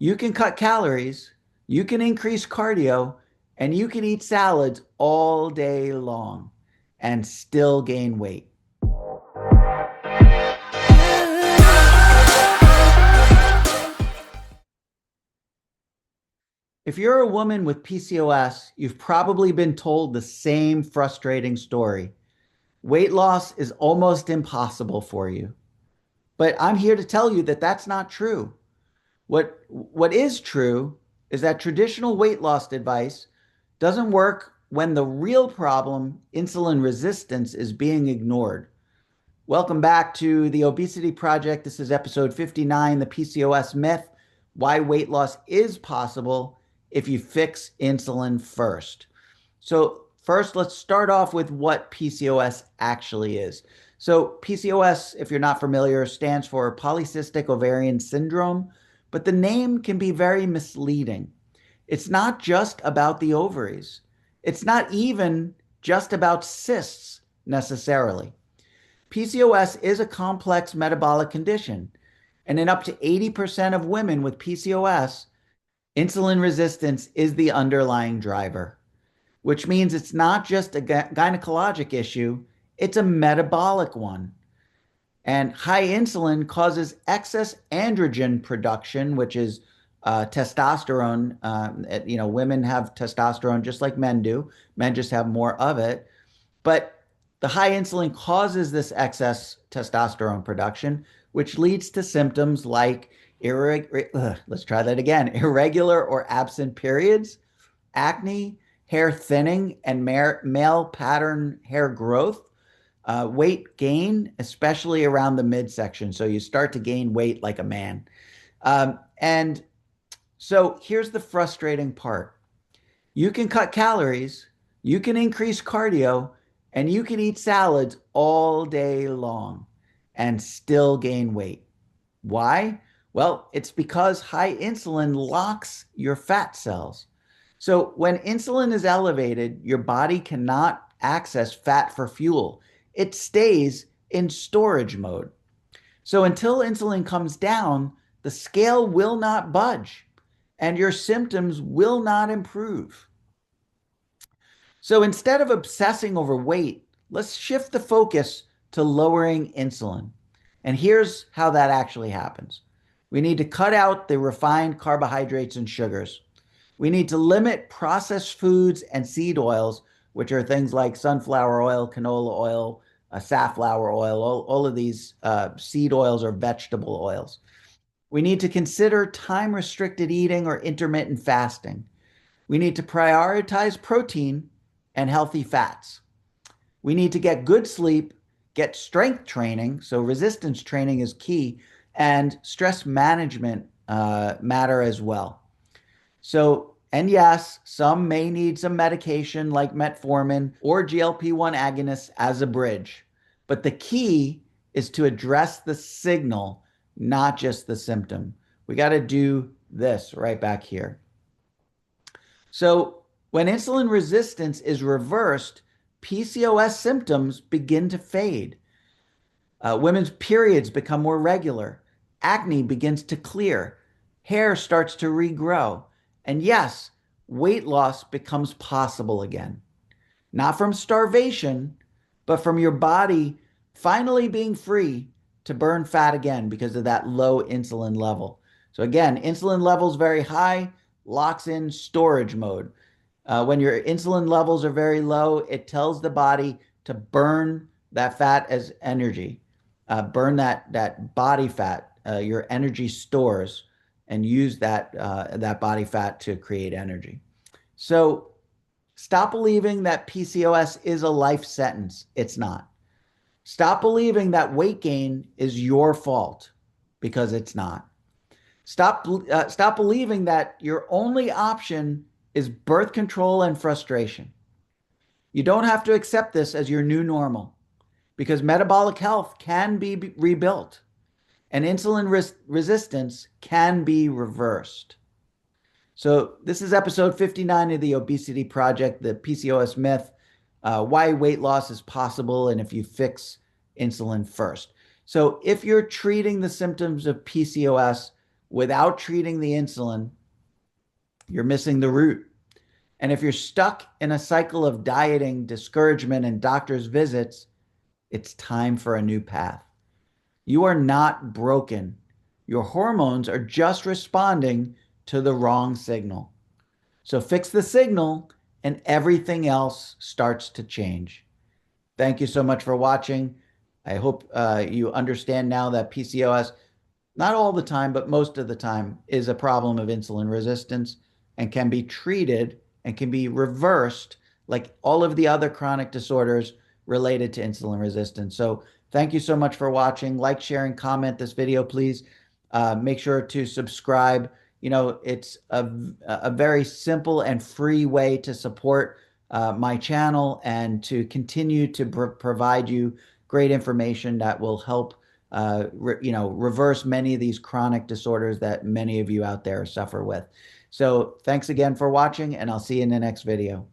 You can cut calories, you can increase cardio, and you can eat salads all day long and still gain weight. If you're a woman with PCOS, you've probably been told the same frustrating story. Weight loss is almost impossible for you. But I'm here to tell you that that's not true. What is true is that traditional weight loss advice doesn't work when the real problem, insulin resistance, is being ignored. Welcome back to the Obesity Project. This is episode 59, the PCOS myth, why weight loss is possible if you fix insulin first. So first, let's start off with what PCOS actually is. So PCOS, if you're not familiar, stands for polycystic ovarian syndrome, but the name can be very misleading. It's not just about the ovaries. It's not even just about cysts necessarily. PCOS is a complex metabolic condition, and in up to 80% of women with PCOS, insulin resistance is the underlying driver, which means it's not just a gynecologic issue, it's a metabolic one. And high insulin causes excess androgen production, which is testosterone. Women have testosterone just like men do. Men just have more of it. But the high insulin causes this excess testosterone production, which leads to symptoms like let's try that again, irregular or absent periods, acne, hair thinning, and male pattern hair growth, weight gain, especially around the midsection. So you start to gain weight like a man. And so here's the frustrating part. You can cut calories, you can increase cardio, and you can eat salads all day long and still gain weight. Why? Well, it's because high insulin locks your fat cells. So when insulin is elevated, your body cannot access fat for fuel. It stays in storage mode. So until insulin comes down, the scale will not budge and your symptoms will not improve. So instead of obsessing over weight, let's shift the focus to lowering insulin. And here's how that actually happens. We need to cut out the refined carbohydrates and sugars. We need to limit processed foods and seed oils, which are things like sunflower oil, canola oil, safflower oil, all of these seed oils or vegetable oils. We need to consider time-restricted eating or intermittent fasting. We need to prioritize protein and healthy fats. We need to get good sleep, get strength training, so resistance training is key, and stress management matter as well. So, and yes, some may need some medication like metformin or GLP-1 agonists as a bridge, but the key is to address the signal, not just the symptom. We got to do this right back here. So when insulin resistance is reversed, PCOS symptoms begin to fade. Women's periods become more regular. Acne begins to clear. Hair starts to regrow. And yes, weight loss becomes possible again. Not from starvation, but from your body finally being free to burn fat again because of that low insulin level. So again, insulin levels very high, locks in storage mode. When your insulin levels are very low, it tells the body to burn that fat as energy, burn that body fat, your energy stores, and use that body fat to create energy. So stop believing that PCOS is a life sentence. It's not. Stop believing that weight gain is your fault, because it's not. Stop believing that your only option is birth control and frustration. You don't have to accept this as your new normal, because metabolic health can be rebuilt and insulin resistance can be reversed. So this is episode 59 of the Obesity Project, the PCOS myth, why weight loss is possible and if you fix insulin first. So if you're treating the symptoms of PCOS, without treating the insulin, you're missing the root. And if you're stuck in a cycle of dieting, discouragement, and doctor's visits, it's time for a new path. You are not broken. Your hormones are just responding to the wrong signal. So fix the signal and everything else starts to change. Thank you so much for watching. I hope you understand now that PCOS, not all the time, but most of the time, is a problem of insulin resistance and can be treated and can be reversed like all of the other chronic disorders related to insulin resistance. So thank you so much for watching. Like, share, and comment this video, please. Make sure to subscribe. You know, it's a very simple and free way to support my channel and to continue to provide you great information that will help reverse many of these chronic disorders that many of you out there suffer with. So thanks again for watching, and I'll see you in the next video.